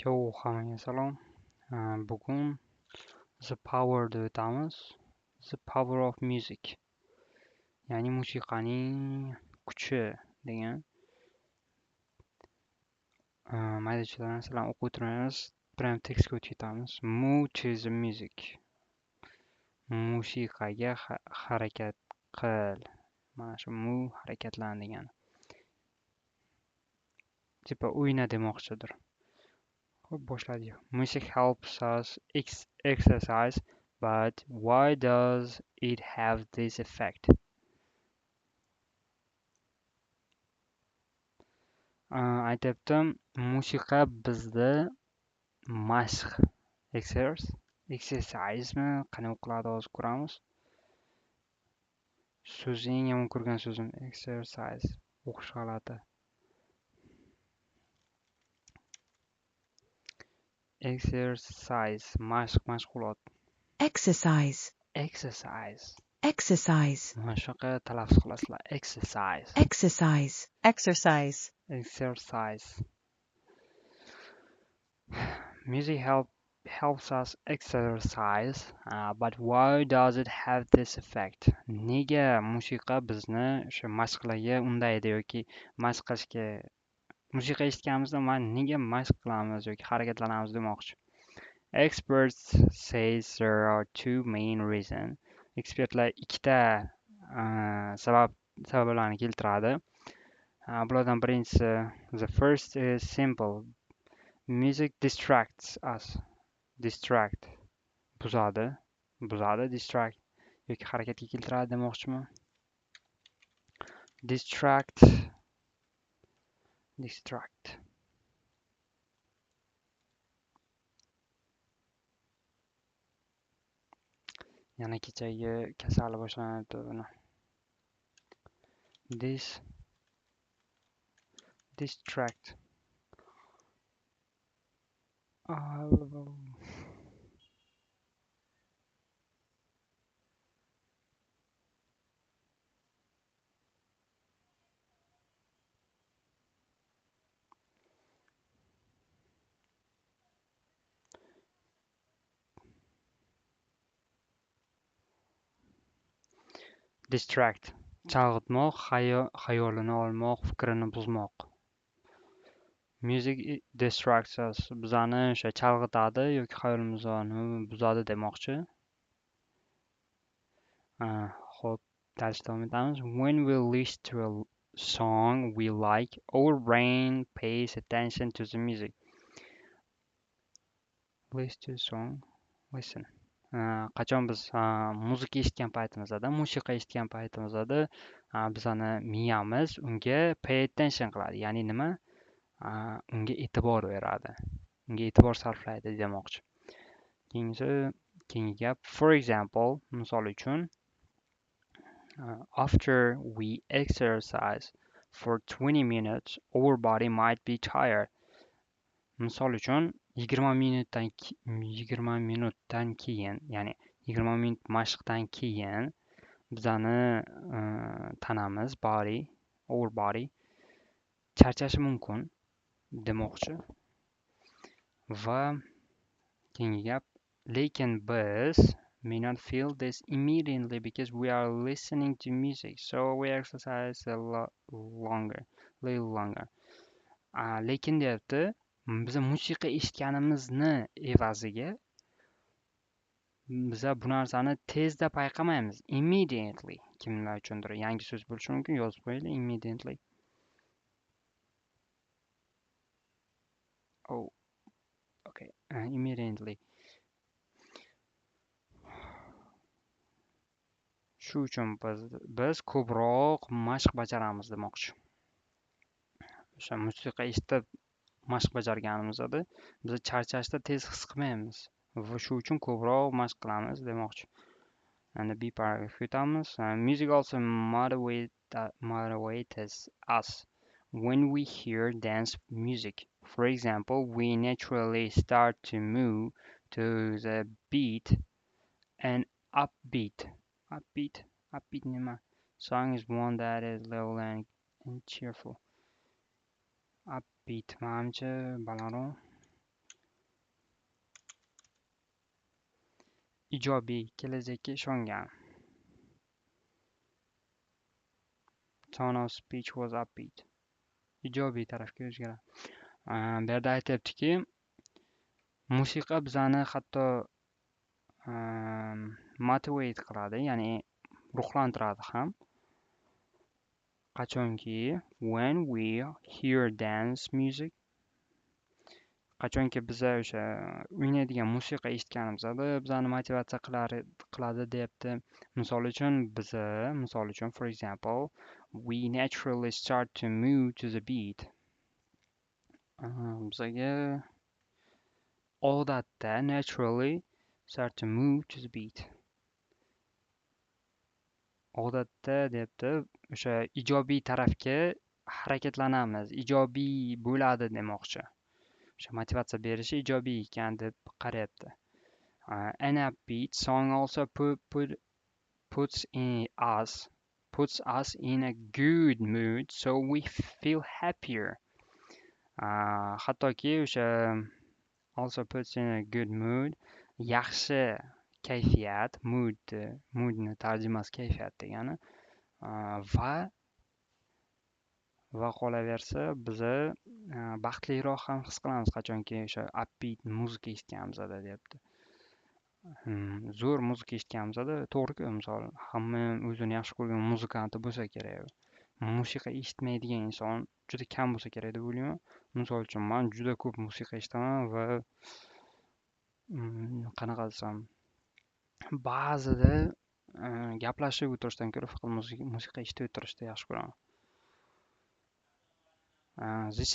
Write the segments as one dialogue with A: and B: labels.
A: Yo, hammaga salom. Bugun The Power'ni o'tamiz. The Power of Music, ya'ni musiqaning kuchi degan. Mayda-chuyda narsalarni o'qib o'tirmaymiz. Prям tekstga o'tib ketamiz. Move to the music. Musiqaga harakat qil. Mana shu move harakatlan degani. Tipa o'yna demoqchidir. Xo'p, boshladik. Music helps us exercise, but why does it have this effect? Aytyapti, musiqa bizda mashq, exercise'mi qanday o'qiladi hozir ko'ramiz. So'zi eng yomon ko'rgan so'zim exercise, o'qish g'alati. Exercise, mashg'ulot.
B: Exercise,
A: Exercise.
B: exercise,
A: Mana shunaqa talaffuz qilasizlar. Exercise.
B: exercise, exercise.
A: Exercise. Music helps us exercise, but why does it have this effect? Nega musiqa bizni o'sha mashqlarga undaydi yoki mashq qilishga musiqa eshitganimizda nega mashq qilamiz yoki harakatlanamiz demoqchi. Experts says there are two main reasons. Ekspertlar ikkita sabablarni keltiradi. Bulardan birinchisi, the first is simple. Music distracts us. Distract buzadi, distract yoki harakatga keltiradi demoqchiman. Distract. Yana kechagi kasali boshlanadi buni. Distract. Distract. Chalg'itmoq, xayolini olmoq, fikrini buzmoq. Music distracts us. Bizani o'sha chalg'itadi yoki xayolimizni buzadi demoqchi. Xo'p, dars davom etamiz. When we listen to a song we like, our brain pays attention to the music. Listen to a song. Listen. Qachon biz musiqa eshitgan paytimizda, musiqa eshitgan paytimizda bizani miyamiz unga pay attention qiladi. Ya'ni nima? Unga e'tibor beradi. Unga e'tibor sarflaydi demoqchi. Keyingi gap. For example, misol uchun, after we exercise for 20 minutes, our body might be tired. Misol uchun, 20 minutdan keyin, ya'ni 20 minut mashqdan keyin bizani tanamiz, our body charchashi mumkin demoqchi. Va keyingi gap, lekin biz may not feel this immediately because we are listening to music, so we exercise a little longer. Lekin deyapti, biz musiqa eshitganimizni evaziga biz bu narsani tezda payqamaymiz. Immediately. Kimlar uchundir yangi so'z bo'lishi mumkin, yozib qo'yaylik. Immediately. Oh, okay. Immediately. Shu uchun biz ko'proq mashq bajaramiz demoqchi. O'sha musiqa eshitib mashq bajarganimizda biz charchashda tez his qilmaymiz. Va shu uchun ko'proq mashq qilamiz demoqchi. And the B paragraph o'tamiz. Music also motivates us when we hear dance music. For example, we naturally start to move to the beat and upbeat. Upbeat nima? Song is one that is level and cheerful. Upbeat manimcha balandroq. ijobiy, kelajakka ishongan. Tone of speech was upbeat. Ijobiy tarafga o'zgaradi. Bu yerda aytyaptiki, musiqa bizani hatto motivate qiladi, ya'ni ruhlantiradi ham. Qachonki when we hear dance music, qachonki biza o'sha o'ynaydigan musiqa eshitganimizda bizani motivatsiya qiladi deyapti. Misol uchun, for example, we naturally start to move to the beat. Bizaga odatda naturally start to move to the beat. Odatda deyapti, o'sha ijobiy tarafga harakatlanamiz, ijobiy bo'ladi demoqchi. O'sha motivatsiya berishi ijobiy ekan deb qarayapti. An upbeat song also puts us in a good mood, so we feel happier. Hattoki o'sha also puts in a good mood, yaxshi kayfiyat, moodni tarjimasi kayfiyat degani. Va qolaversa biza baxtliroq ham his qilamiz qachonki o'sha upbeat muzika eshitganimizda deyapti. Zo'r muzika eshitganimizda to'g'ri-ku, misol hamma o'zini yaxshi ko'rgan muzikanti bo'lsa kerak. Musiqa eshitmaydigan inson juda kam bo'lsa kerak deb o'ylayman. Misol uchun men juda ko'p musiqa eshitaman va qanaqa desam, ba'zida gaplashib o'tirishdan ko'ra faqat musiqa eshitib o'tirishni yaxshi ko'raman. This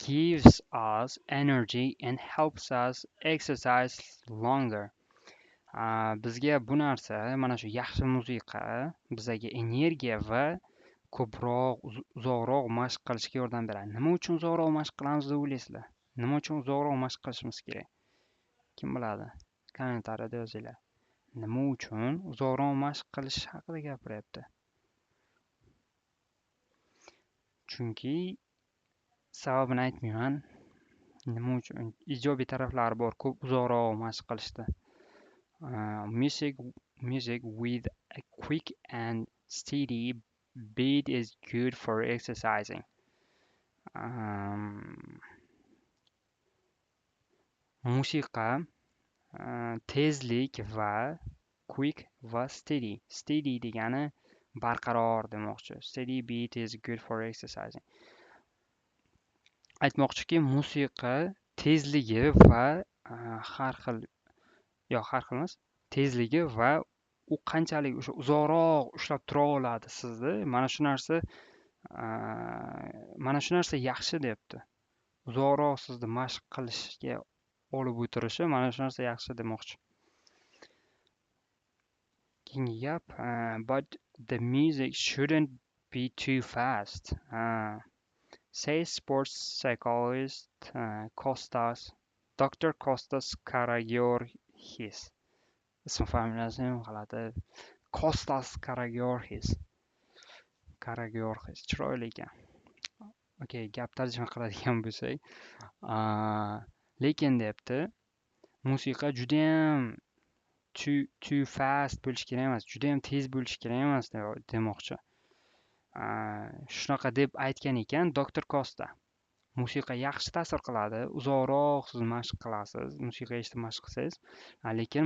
A: gives us energy and helps us exercise longer. Bizga bu narsa, mana shu yaxshi musiqa bizga energiya va ko'proq, uzoqroq mashq qilishga yordam beradi. Nima uchun uzoqroq mashq qilamiz deb o'ylaysizlar? Nima uchun uzoqroq mashq qilishimiz kerak? Kim biladi? Kommentariyada yozinglar. Nima uchun uzoqroq mashq qilish haqida gapiryapti? Chunki sababini aytmayman. Nima uchun? Ijobiy taraflari bor, ko'p uzoqroq mashq qilishda. Music with a quick and steady beat is good for exercising. Musiqa tezlik va quick va steady. Steady degani barqaror demoqchi. Steady beat is good for exercising. Aytmoqchiki, musiqa tezligi va har xil emas, tezligi va u qanchalik o'sha uzoqroq ushlab tura oladi sizni. Mana shu narsa yaxshi deyapti. Uzoqroq sizni mashq qilishga olib o'tirishi, mana shu narsa yaxshi demoqchi. Keyingi gap, but the music shouldn't be too fast. Says sports psychologist Dr. Kostas Karagiorgis. Ism familiyasi ham g'alati. Kostas Karagiorgis. Chiroyli ekan. Okay, gap tarjima qiladigan bo'lsak, lekin deyapti, musiqa judayam too fast bo'lishi kerak emas, judayam tez bo'lishi kerak emas demoqchi. Shunaqa deb aytgan ekan Dr. Kosta. Musiqa yaxshi ta'sir qiladi, uzoqroq siz mashq qilasiz, musiqa eshitib mashq qilsangiz, lekin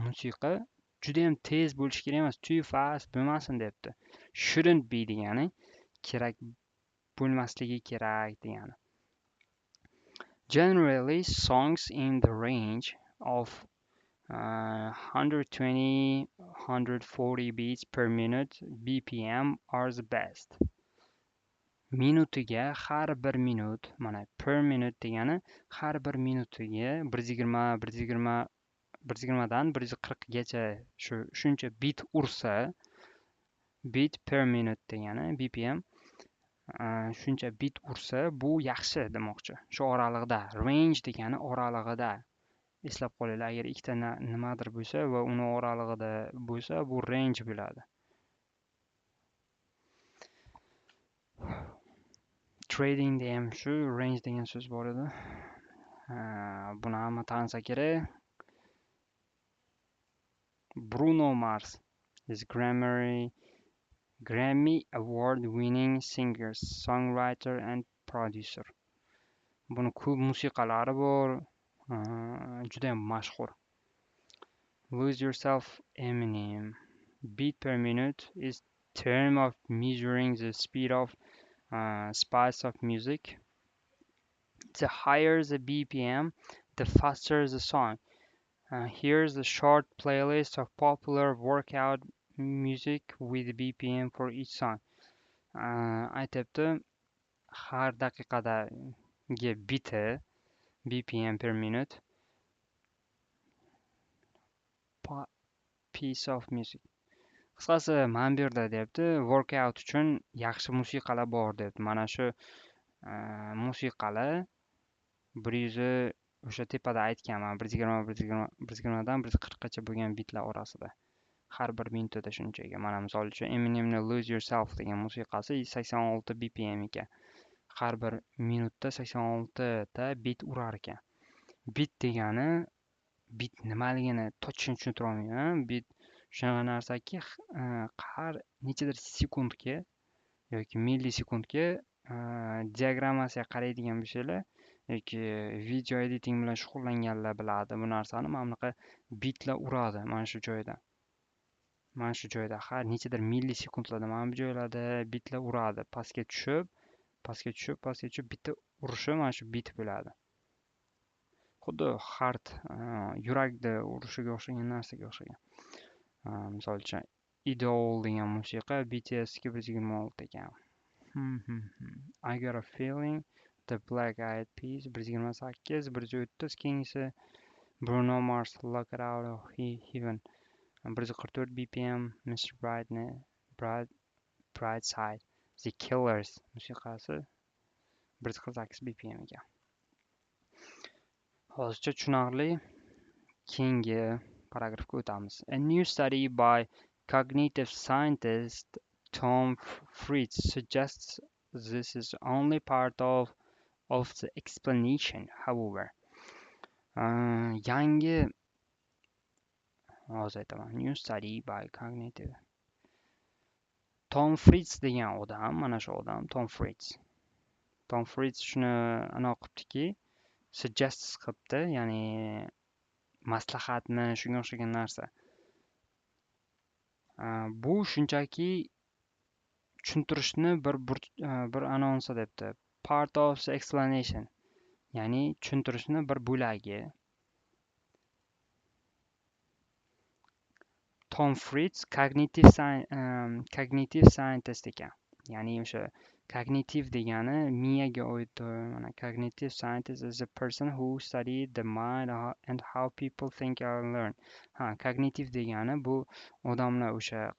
A: musiqa judayam tez bo'lishi kerak emas, too fast bo'lmasin deyapti. Shouldn't be degani kerak bo'lmasligi kerak degani. Generally, songs in the range of 120-140 beats per minute BPM are the best. Minutiga har bir minut, mana per minute degani har bir minutiga 120 dan 140 gacha shuncha bit ursa, bit per minute degani BPM, shuncha bit ursa bu yaxshi demoqchi. Shu oralig'ida, range degani oralig'ida. Eslab qolinglar, agar ikkita nimadir bo'lsa va uni oralig'ida bo'lsa, bu range bo'ladi. Tradingda ham shu range degan so'z bor edi. Buni hamma tanisa kerak. Bruno Mars is Grammy award-winning singer, songwriter and producer. Buni ko'p musiqalari bor, juda ham mashhur. Lose Yourself, Eminem. Beat per minute is term of measuring the speed of spice of music. The higher the BPM, the faster the song. Here's a short playlist of popular workout music with BPM for each song. Aytyapti, har daqiqadagi biti BPM per minute piece of music. Qisqasi, mana bu yerda deyapti, workout uchun yaxshi musiqalar bor deyapti. Mana shu musiqalar 100 o'sha tepada aytganman, 120dan 140gacha bo'lgan bitlar orasida. Har bir minutida shunchaga. Mana misol uchun Eminemni Lose Yourself degan musiqasi 86 BPM ekan. Har bir minutda 86 ta bit urar ekan. Bit degani bit nimaligini to'g'ri tushuntira olmayman. Bit shunaqa narsaki, har nechadir sekundga yoki millisekundga diagrammasiga qaraydigan bo'lsanglar yoki video editing bilan shug'ullanganlar biladi bu narsani. Mana bunaqa bitlar uradi mana shu joyda. Mana shu joyda har nechadir millisekundlarda mana bu joylarda bitlar uradi. Pastga tushib bitta urishi mana shu bit bo'ladi. Xuddi yurakda urishiga o'xshagan narsaga o'xshagan. Misol uchun Idol degan musiqa BTSga 126 ekan. I Got a Feeling, The Black Eyed Peas 128, 130 keyingisi Bruno Mars Lock It Out of Heaven 144 BPM, Mr. Brightside The Killers musiqasi 148 BPM ekan. Hozircha tushunarli. Keyingi paragrafga o'tamiz. A new study by cognitive scientist Tom Fritz suggests this is only part of the explanation, however. Yangi hozir aytaman. New study by cognitive. Tom Fritz degan odam, mana shu odam Tom Fritz. Tom Fritz shuni anaqa qilibdiki, suggest qilibdi, ya'ni maslahatni, shunga o'xshagan narsa. Bu shunchaki tushuntirishni bir anonsi debdi. Part of the explanation. Ya'ni tushuntirishni bir bo'lagi. Tom Fritz cognitive scientist ekan. Ya'ni o'sha cognitive degani miyaga oid. Mana cognitive scientist is a person who studied the mind and how people think and learn. Cognitive degani bu odamlar o'sha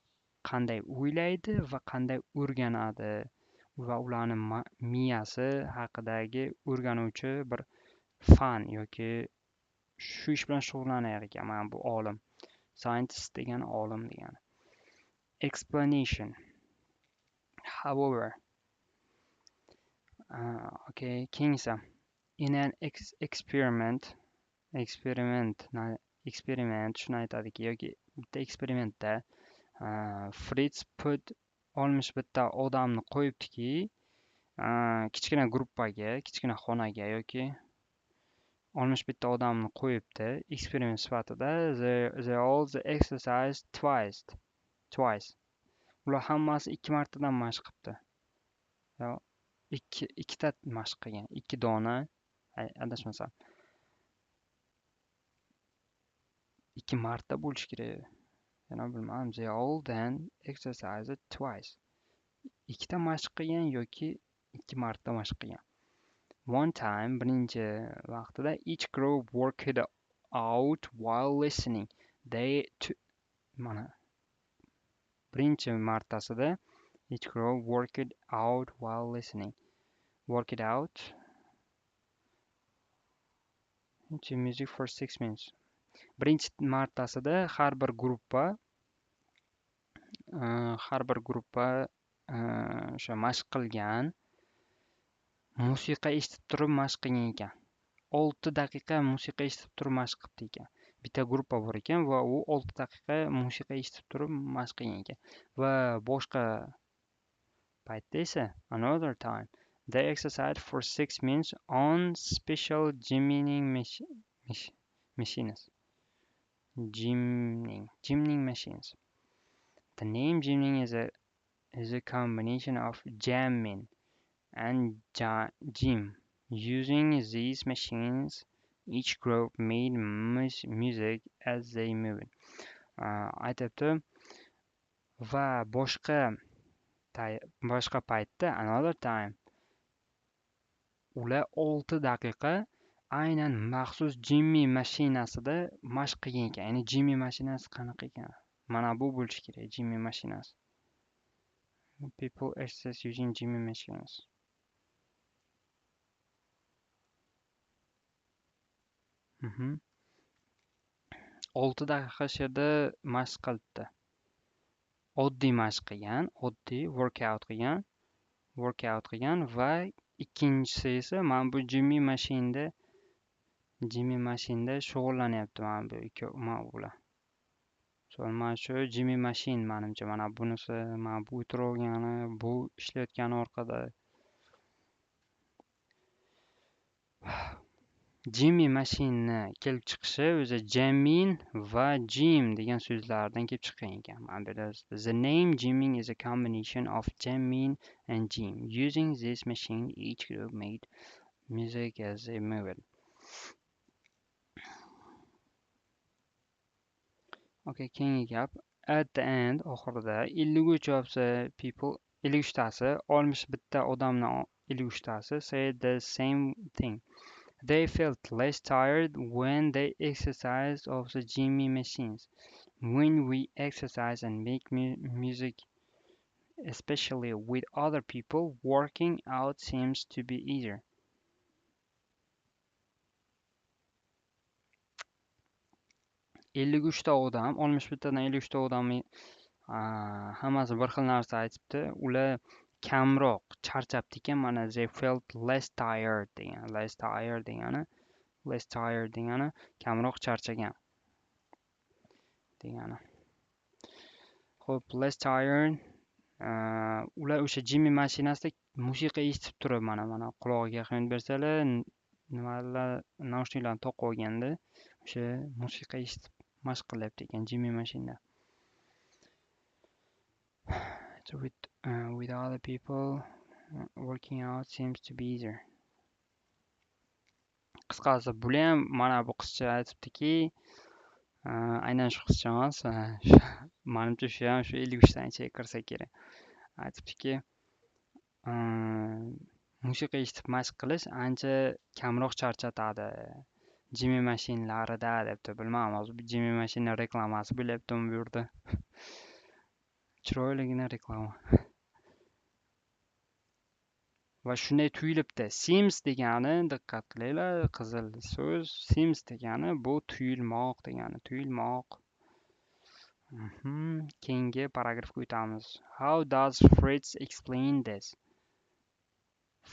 A: qanday o'ylaydi va qanday o'rganadi va ularni miyasi haqidagi o'rganuvchi bir fan yoki shu ish bilan shug'ullanar ekan. Mana bu olim. Scientist degani olim degani. Explanation. However, keyingisi. In an experiment shuni aytadiki, yoki bitta eksperimentda Fritz put 61 odamni qo'yibdiki, kichkina gruppaga, kichkina xonaga yoki 61 odamni qo'yibdi eksperiment sifatida. They all exercise twice. Ular hammasi 2 martadan mashq qilibdi. Ikkita mashq qilgan, 2 dona, adashmasam 2 marta bo'lishi kerak. Bilmadim. They all then exercise twice. 2ta mashq qilgan yoki 2 marta mashq qilgan. One time, birinchi vaqtida each group worked out while listening. Birinchi martasida each group worked out while listening. Work it out into music for 6 minutes. Birinchi martasida har bir gruppa o'sha mashq qilgan, musiqa eshitib turib mashq qilgan ekan. 6 daqiqa musiqa eshitib turib mashq qilibdi ekan. bitta gruppa bor ekan va u 6 daqiqa musiqa eshitib turib mashq qilgan ekan. Va boshqa paytda esa another time they exercise for 6 minutes on special machines. Gymning machines. The name gymning is a combination of jamming and gym. Using these machines, each group made music as they moved. Aytyapti va boshqa paytda another time ular 6 daqiqa aynan maxsus Jimmy mashinasida mashq qilgan ekan. Ya'ni Jimmy mashinasi qanaqa ekan? Mana bu bo'lishi kerak, Jimmy mashinasi. People exercise using Jimmy machines. Mhm. 6 daqiqa shu yerda mashq qilibdi. Oddiy mashq qilgan, oddiy workout qilgan va ikkinchisi esa mana bu Jimmy mashinda shug'ullanyapti mana bu ikkovi bilan. Mana shu Jimmy mashin menimcha mana bunisi, mana bu o'tirgani, bu ishlayotgani orqada. Jimmy mashinni kelib chiqishi o'zi jamming va gym degan so'zlardan kelib chiqqan ekan. Mana bu yerda the name gymming is a combination of jamming and gym. Using this machine, each group made music as they moved. Okay, keyingi gap. At the end, oxirida 53 of the people, 53tasi, 61 odamning 53tasi said the same thing. They felt less tired when they exercised of the Jimmy machines. When we exercise and make music, especially with other people, working out seems to be easier. ellik uchta odam, 61tadan 53ta odam hammasi bir xil narsa aytibdi. Ular kamroq charchabdi ekan. Mana they felt less tired degani kamroq charchagan degani. Xo'p, less tired ular o'sha Jimmy mashinasida musiqa eshitib turib mana qulog'iga yaqin bersalar, nimalar naushniklarni toqib olganda o'sha musiqa eshitib mashq qilyapti ekan Jimmy mashinada. So with other people working out seems to be easier. Qisqasi buni ham mana bu qizcha aytibdiki, aynan shu qizcha emas, menimcha shu ham shu 53 tani ichiga kirsa kerak. Aytibdiki, musiqa eshitib mashq qilish ancha kamroq charchatadi Jimmy mashinlarida debdi. Bilmadim, hozir bu Jimmy mashina reklamasi bo'lyaptimi bu yerda. Chiroyligina reklama. Va shunday tuyulibdi. Seems degani, diqqat qilinglar, qizil so'z. Seems degani bu tuyulmoq degani, tuyulmoq. Keyingi paragrafga o'tamiz. How does Fritz explain this?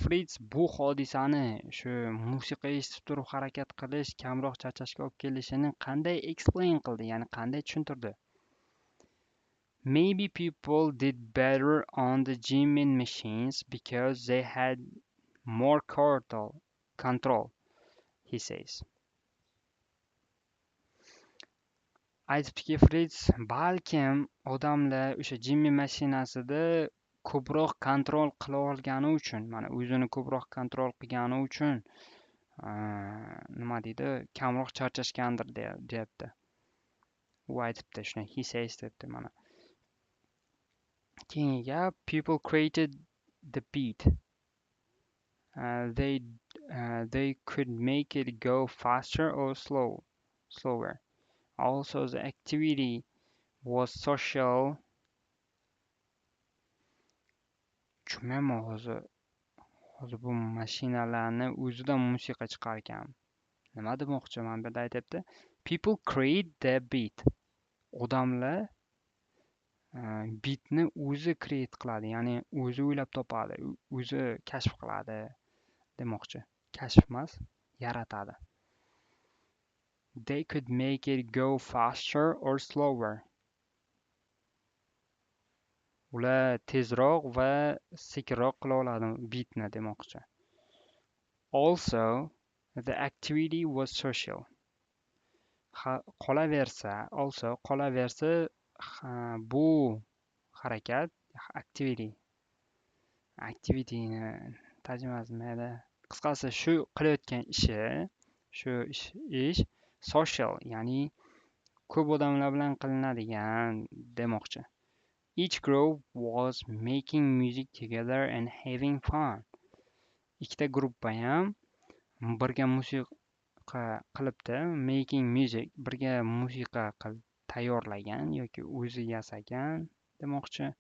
A: Fritz bu hodisani, shu musiqa eshitib turib harakat qilish kamroq charchashga olib kelishini qanday explain qildi, ya'ni qanday tushuntirdi? Maybe people did better on the gymming machines because they had more control, he says. Aytibdiki Fritz, balkim odamlar o'sha Jimmy mashinasida ko'proq kontrol qila olgani uchun, mana o'zini ko'proq kontrol qilgani uchun nima deydi, kamroq charchashgandir deyapti. U aytibdi shuni, he says debdi mana. Keyingi gap, people created the beat. They could make it go faster or slower. Also, the activity was social. Tushunmayman hozir bu mashinalarni o'zidan musiqa chiqargan. Nima demoqchi? Mana bu yerda aytyapti. People create the beat. Odamlar beatni o'zi create qiladi, ya'ni o'zi o'ylab topadi, o'zi kashf qiladi demoqchi. Kashf emas, yaratadi. They could make it go faster or slower. Ular tezroq va sekinroq qila oladi beatni demoqchi. Also, the activity was social. Qolaversa, bu harakat activityni tarjimasi nimadir? Qisqasi shu qilayotgan ish social, ya'ni ko'p odamlar bilan qilinadigan demoqchi. Each group was making music together and having fun. Ikkita gruppa ham birga musiqa qilibdi, making music, birga musiqa tayyorlagan yoki o'zi yasagan demoqchi.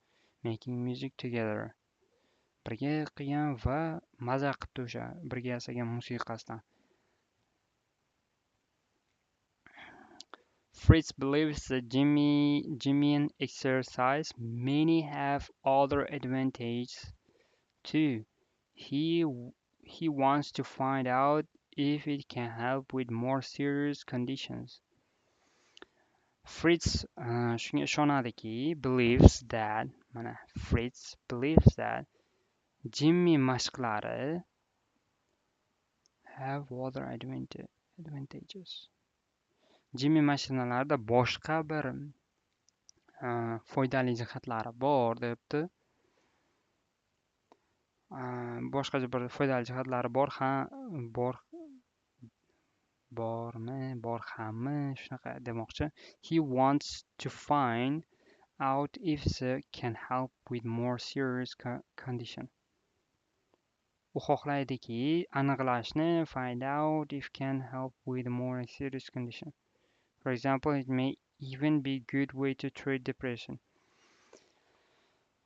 A: Making music together. Birga qilgan va maza qilibdi o'sha birga yasagan musiqasidan. Fritz believes that Gymnasium exercise many have other advantages too. He wants to find out if it can help with more serious conditions. Fritz shunga ishonadiki, Fritz believes that Jimmy mashqlari have other advantages. Jimmy mashinalarida boshqa bir foydali jihatlari bor debdi. Boshqa bir foydali jihatlari bormi shunaqa demoqchi. He wants to find out if they can help with more serious condition. U xohlaydiki aniqlashni, find out if can help with more serious condition. For example, it may even be a good way to treat depression.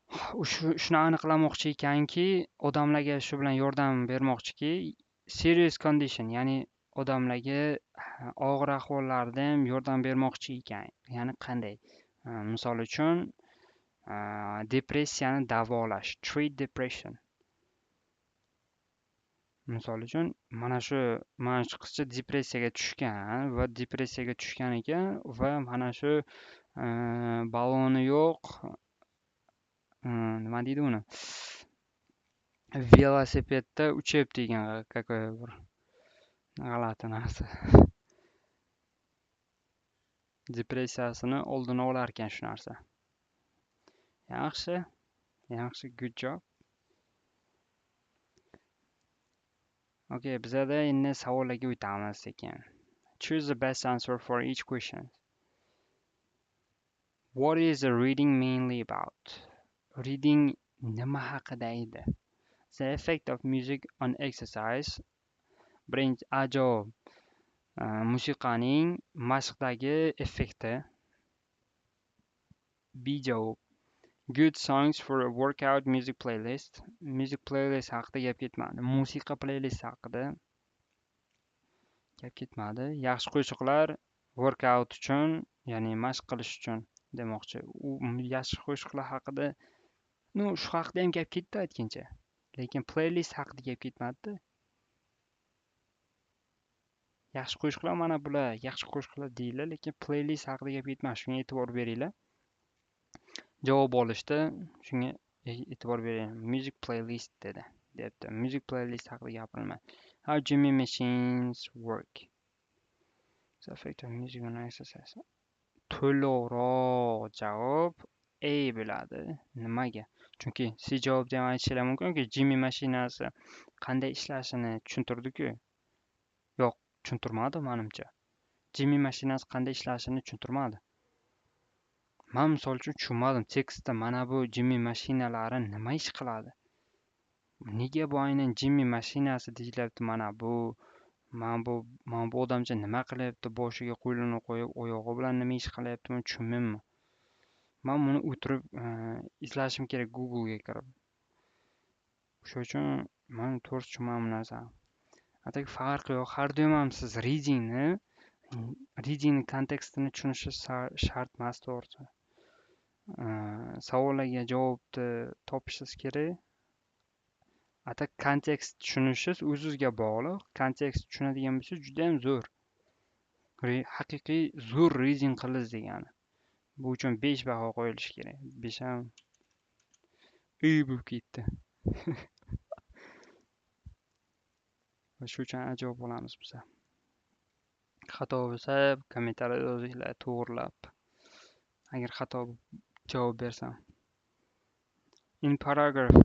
A: Shuni aniqlamoqchi ekanki, odamlarga shu bilan yordam bermoqchiki, serious condition, ya'ni odamlarga og'ir ahvollarda ham yordam bermoqchi ekan. Ya'ni qanday? Misol uchun, depressiyani davolash, treat depression. Misol uchun, mana shu qizcha depressiyaga tushgan ekan va mana shu baloni yo'q, nima deydi uni? Velosipedda uchayapti ekan, какой bir g'alati narsa. Depressiyasini oldini olar ekan shu narsa. Yaxshi, good job. Okay, bizada endi savollarga o'tamiz ekan. Choose the best answer for each question. What is the reading mainly about? Reading nima haqida edi? The effect of music on exercise. Birinchi javob. Musiqaning mashqdagi effekti. B javob. Good songs for a workout music playlist. Music playlist haqida gap ketmadi. Musiqa playlist haqida gap ketmadi. Yaxshi qo'shiqlar workout uchun, ya'ni mashq qilish uchun demoqchi. U yaxshi qo'shiqlar haqida, shu haqida ham gap ketdi aytgancha. Lekin playlist haqida gap ketmadi. Yaxshi qo'shiqlar mana bular, yaxshi qo'shiqlar deyiladi, lekin playlist haqida gap ketmadi. Shunga e'tibor beringlar. Javob olishda shunga e'tibor bering. Music playlist debdi. Music playlist haqida gapirilmadi. How Jimmy machines work. The effect of music on exercise. To'liqroq javob A bo'ladi. Nimaga? Chunki C javobda ham aytishlari mumkinki, Jimmy mashinasi qanday ishlashini tushuntirdi-ku. Yo'q, tushuntirmadi menimcha. Jimmy mashinasi qanday ishlashini tushuntirmadi. Men misol uchun tushunmadim. Tekstda mana bu Jimmy mashinalari nima ish qiladi? Nega bu aynan Jimmy mashinasi deyilyapti? Mana bu odamcha nima qilyapti? Boshiga qo'lini qo'yib, oyog'i bilan nima ish qilyapti? Men tushunmayman. Men buni o'tirib izlashim kerak Google'ga kirib. Shuning uchun men to'g'ri tushunmadim bu narsani. Atak farqi yo'q. Har doim ham siz reading kontekstini tushunish shart emas, to'g'risi. Savollarga javobni topishingiz kerak. Atak kontekst tushunishingiz o'zingizga bog'liq. Kontekst tushunadigan bo'lsangiz juda ham zo'r. Haqiqiy zo'r reading qilish degani. Bu uchun 5 baho qo'yilishi kerak. 5 ham bo'lib ketdi. Va shu uchun ajoyib bo'lamiz biz. Xato bo'lsa kommentariyada yozinglar to'g'rilab. Agar xato javob bersam. In paragraph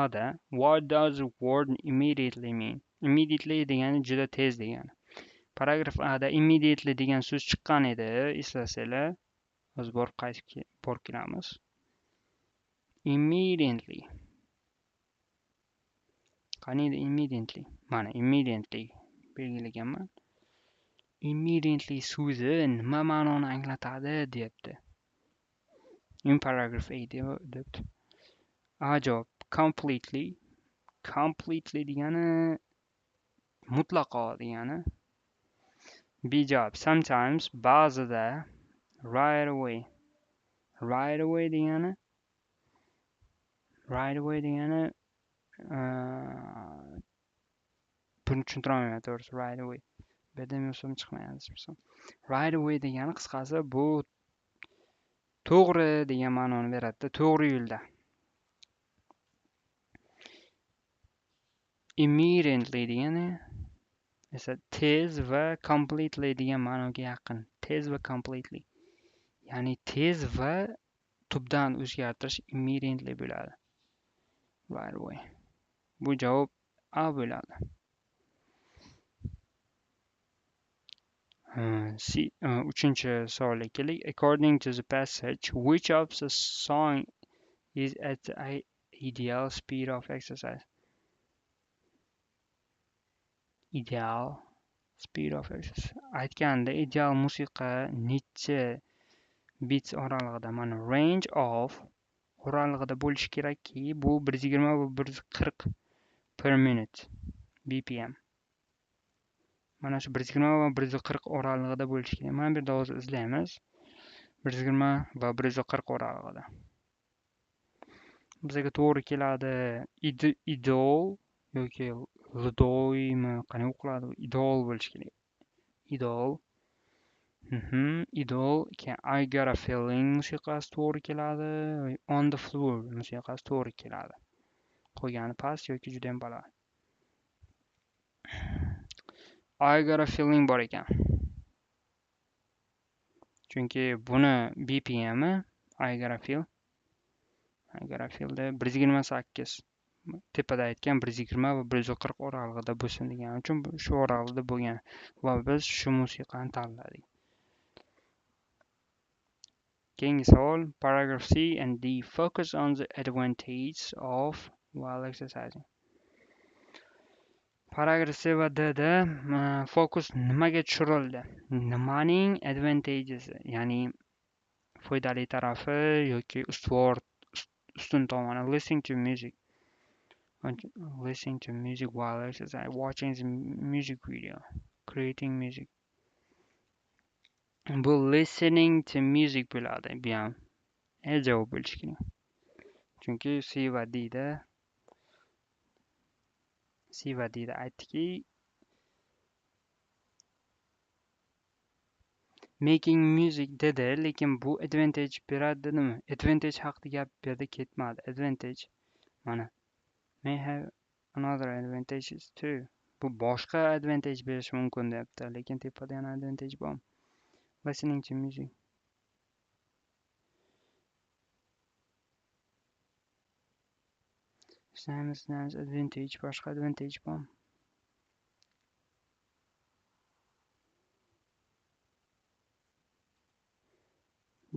A: A'da what does the word immediately mean? Immediately degani juda tez degani. Paragraf A'da immediately degan so'z chiqqan edi, eslasanglar. Biz borib kelamiz. Immediately. Qani edi immediately? Mana immediately belgilaganman. Immediately so'zi nima ma'noni anglatadi deyapti. In paragraph A debdi. A javob completely. Completely degani mutlaqo degani. B javob sometimes ba'zida right away. Right away degani buni tushuntira olmayman to'g'risi right away. Bu yerda yo'sam chiqmayapti. Right away degani qisqasi bu to'g'ri degan ma'noni beradi. To'g'ri yo'lda. Immediately degani esa tez va completely degan ma'noga yaqin. Tez va completely. Ya'ni tez va tubdan o'zgartirish immediately bo'ladi. Right away. Bu javob A bo'ladi. Uchinchi savolga keling. According to the passage, which of the song is at the ideal speed of exercise? Ideal speed of exercise. Aytganda ideal musiqa necha beats oralig'ida, mana range of oralig'ida bo'lishi kerakki, bu 120 va 140 per minute BPM. Mana shu 120 va 140 oralig'ida bo'lishi kerak. Mana bu yerda hozir izlaymiz. 120 va 140 oralig'ida. Bizga to'g'ri keladi. Idol yoki lidoymi qanday o'qiladi? Idol bo'lishi kerak. Idol. Idol. I got a feeling musiqasi to'g'ri keladi. On the floor musiqasi to'g'ri keladi. Qo'ygani past yoki juda ham baland. I got a feeling bor ekan. Chunki buni BPM I got a feelda 128. Tepada aytgan 120 va 140 oralig'ida bo'lsin degani uchun shu oralig'ida bo'lgan va biz shu musiqani tanladik. Keyingi savol, paragraph C and D focus on the advantage of while exercising. Paragraf C va Dda fokus nimaga tushirildi? Nimaning advantages, ya'ni foydali tarafi yoki ustun tomoni. Listening to music while exercising, watching the music video, creating music. Bu listening to music bo'ladi. Bu ham javob bo'lishi kerak. Chunki C va Dda aytdiki, making music dedi, lekin bu advantage beradi dedimi? Advantage haqida gap bu yerda ketmadi. Advantage mana may have another advantages too. Bu boshqa advantage berishi mumkin deyapti, lekin tepada yana advantage bor. Listening to music. Ishlaymiz advantage, boshqa advantage bor.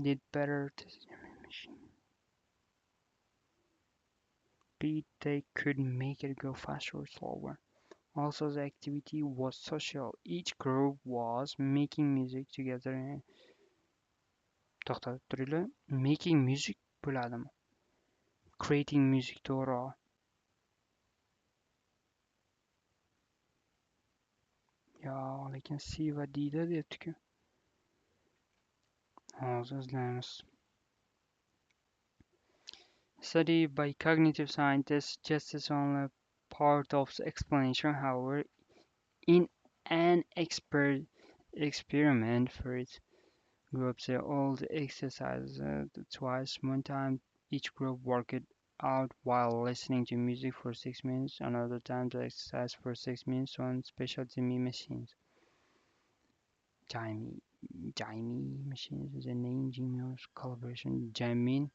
A: Did better to speed, they could make it go faster or slower. Also, the activity was social. Each group was making music together. To'xtatib turinglar. Making music bo'ladimi? Creating music to'g'ri. Yo, lekin C va Dda deyapti-ku. Hozir izlaymiz. Study by cognitive scientists suggests only part of the explanation. However, in an experiment for it. Groups all the exercises twice, one time each group work it out while listening to music for 6 minutes, another time the exercise for 6 minutes on special Jimmy machines. Jimmy, Jimmy machines is a name Jimmy's collaboration. Jamin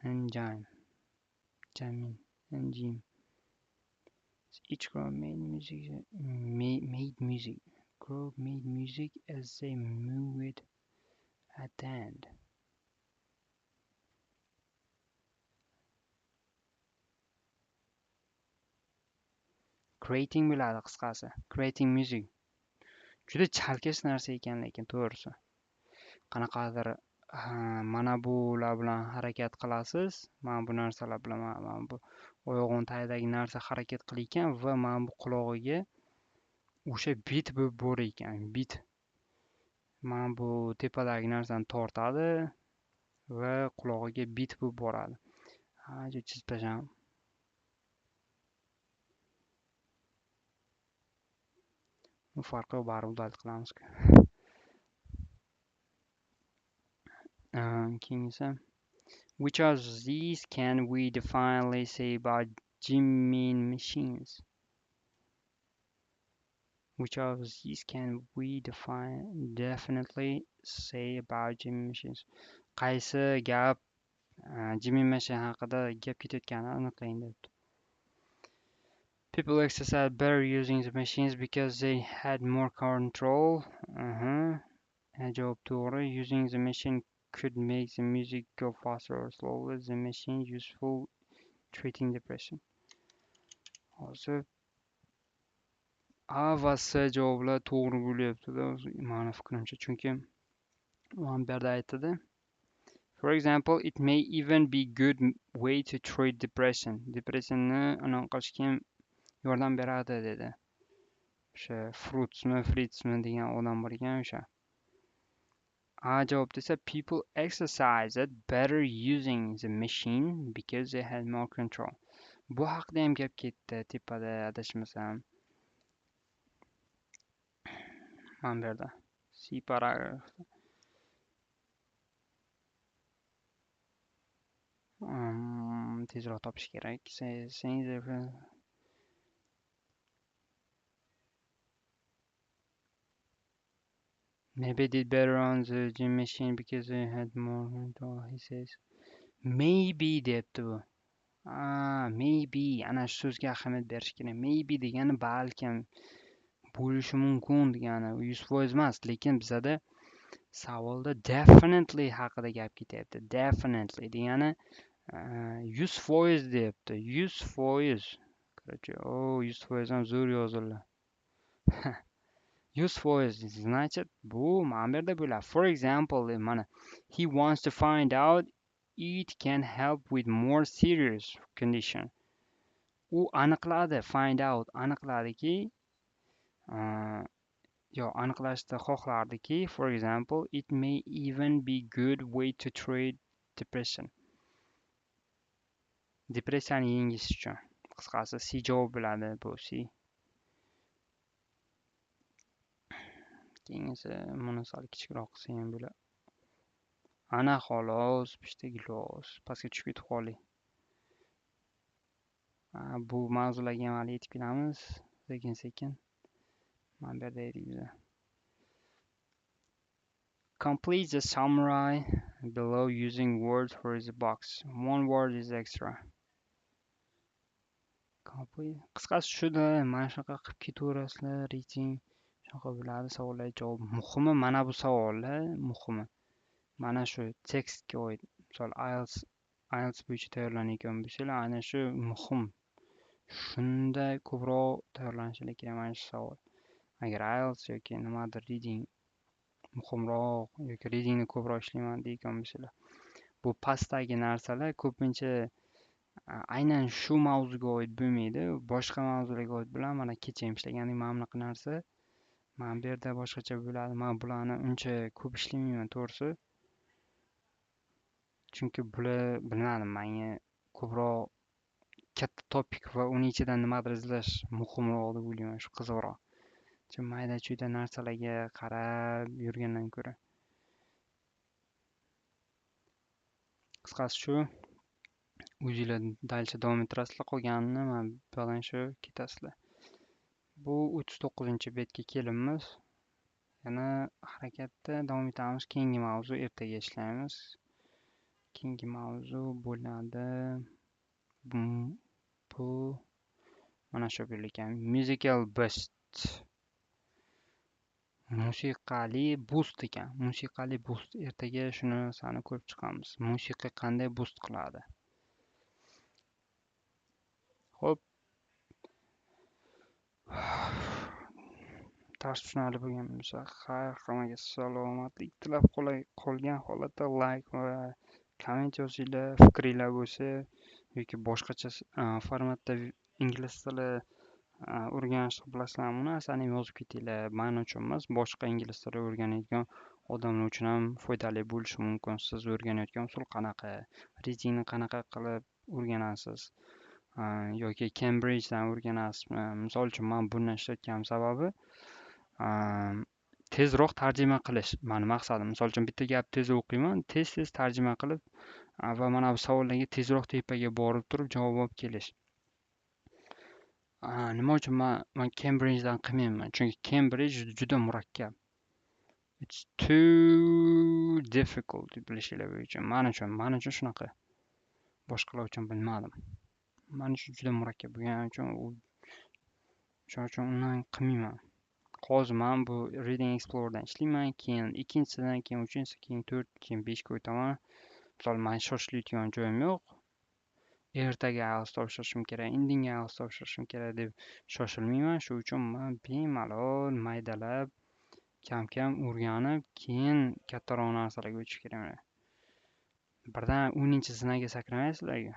A: and Jamin and Jim. Each group made music. Group made music as they move it at the end. Creating bo'ladi qisqasi. Creating music. Juda chalkash narsa ekan lekin to'g'risi. Qanaqadir mana bular bilan harakat qilasiz. Mana bu narsalar bilan mana bu oyog'im tagidagi narsa harakat qilar ekan va mana bu qulog'iga o'sha bit bo'lib bor ekan. Bit mana bu tepadagi narsani tortadi va qulog'iga bit bo'lib boradi. Chizib tashlab farqi yo'q, baribir udalt qilamiz. Keyingisi, which of these can we definitely say about Jimin machines? Which of these can we definitely say about Jimin machines? Qaysi gap Jimin machine haqida gap ketayotganini aniqlang debdi. People exercise better using the machines because they had more control. Javob to'g'ri. Using the machine could make the music go faster or slower. The machine useful treating depression. Hozir A va S javoblar to'g'ri bo'lyapti-da, mani fikrimcha, chunki mana bu yerda aytadi. For example, it may even be good way to treat depression. Depressionni anaqa qilishga ham yordam beradi dedi. O'sha Fritzmi degan odam bor ekan o'sha. A javob desa, people exercised better using the machine because they had more control. Bu haqida ham gap ketdi tepada adashmasam. Mana bu yerda C paragraf. Tezroq topish kerak. Maybe did better on the gym machine because they had more control, he says. Maybe debdi bu. Maybe ana shu so'zga ahamiyat berish kerak. Maybe degani balkim bo'lishi mumkin degani 100% emas, lekin bizada savolda definitely haqida gap ketyapti. Definitely degani 100% deyapti. 100%. Короче, 100% ham zo'r yozildi. 100% значит bu mana bu yerda bo'ladi. For example, mana he wants to find out it can help with more serious condition. U aniqladi, find out aniqladiki, aniqlashni xohlardiki, for example, it may even be good way to treat depression. Depressiyani yengish uchun. Qisqasi C javob bo'ladi bu C. Keyingisi buni sal kichikroq qilsa ham bo'ladi. Ana xolos, pishta gilos. Pastga tushib ketib qoldik. Bu mavzularga ham hali yetib kelamiz, sekin-sekin. Mana bu yerda edik biz. Complete the summary below using words for the box. One word is extra. Complete. Qisqasi shuda, mana shunaqa qilib ketaverasizlar, reading. Shunaqa bo'ladi, savollarga javob. Muhimi mana bu savollar, muhimi. Mana shu tekstga oid. Misol IELTS bo'yicha tayyorlanayotgan bo'lsanglar, ana shu muhim. Shunda ko'proq tayyorlanishingiz kerak mana shu savol. Agar IELTS yoki nimadir reading muhimroq yoki readingni ko'proq ishlayman deyotgan bo'lsanglar, bu pastdagi narsalar ko'pincha aynan shu mavzuga oid bo'lmaydi, boshqa mavzularga oid bo'ladi. Mana kecha ham ishlagandik mana bunaqa narsa. Mana bu yerda boshqacha bo'ladi. Men bularni uncha ko'p ishlayman to'g'risi. Chunki bular bilmadim, menga ko'proq katta topik va uning ichidan nimadir izlash muhimroq deb o'ylayman, shu qiziqroq. mayda chuyda narsalarga qarab yurgandan ko'ra. Qisqasi shu, o'zinglar дальше davom ettirasizlar, qolganini man bilan shu ketasizlar. Bu 39 betga kelinmiz. Yana harakatda davom etamiz. Keyingi mavzu ertaga ishlaymiz. Keyingi mavzu bo'ladi bu mana shu ekan, musical boost. Musiqali boost ekan. Musiqali boost. Ertaga shuni narsani ko'rib chiqamiz. Musiqa qanday boost qiladi. Xo'p. Dars tushunarli bo'lgan bo'lsa, hammaga salomatlik tilab qolgan holatda like va komment yozinglar. Fikringlar bo'lsa yoki boshqacha formatda ingliz tili o'rganishni bilasizlarmi? Uni asaning yozib ketinglar. Men uchun emas, boshqa ingliz tili o'rganayotgan odamlar uchun ham foydali bo'lishi mumkin. Siz o'rganayotgan usul qanaqa, readingni qanaqa qilib o'rganasiz yoki Cambridgedan o'rganasizmi? Misol uchun men bundan ishlatgan sababi tezroq tarjima qilish. Meni maqsadim. Misol uchun bitta gap tez o'qiyman, tez tarjima qilib va mana bu savollarga tezroq tepaga borib turib javob olib kelish. Nima uchun men Cambridgedan qilmayman? Chunki Cambridge juda murakkab. It's too difficult deb bilishinglar bo'yicha. Men uchun shunaqa. Boshqalar uchun bilmadim. Men uchun juda murakkab bo'lgani uchun shuning uchun undan qilmayman. Hozir men bu Reading Explorerdan ishlayman, keyin ikkinchisidan, keyin uchinchisi, keyin 4, keyin 5 ga o'taman. Misol men shoshilayotgan joyim yo'q. Ertaga IELTS topshirishim kerak, indinga IELTS topshirishim kerak deb shoshilmayman. Shuning uchun men bemalol maydalab, kam-kam o'rganib, keyin kattaroq narsalarga o'tish kerak. Birdan 10-zinaga sakramaysizlar-ku.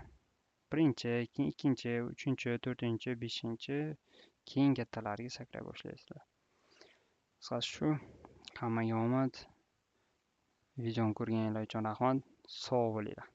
A: Birinchi, keyin ikkinchi, uchinchi, to'rtinchi, beshinchi, keyin kattalarga sakray boshlaysizlar. Qisqasi shu. Hammaga omad. Videoni ko'rganinglar uchun rahmat. Sog' bo'linglar.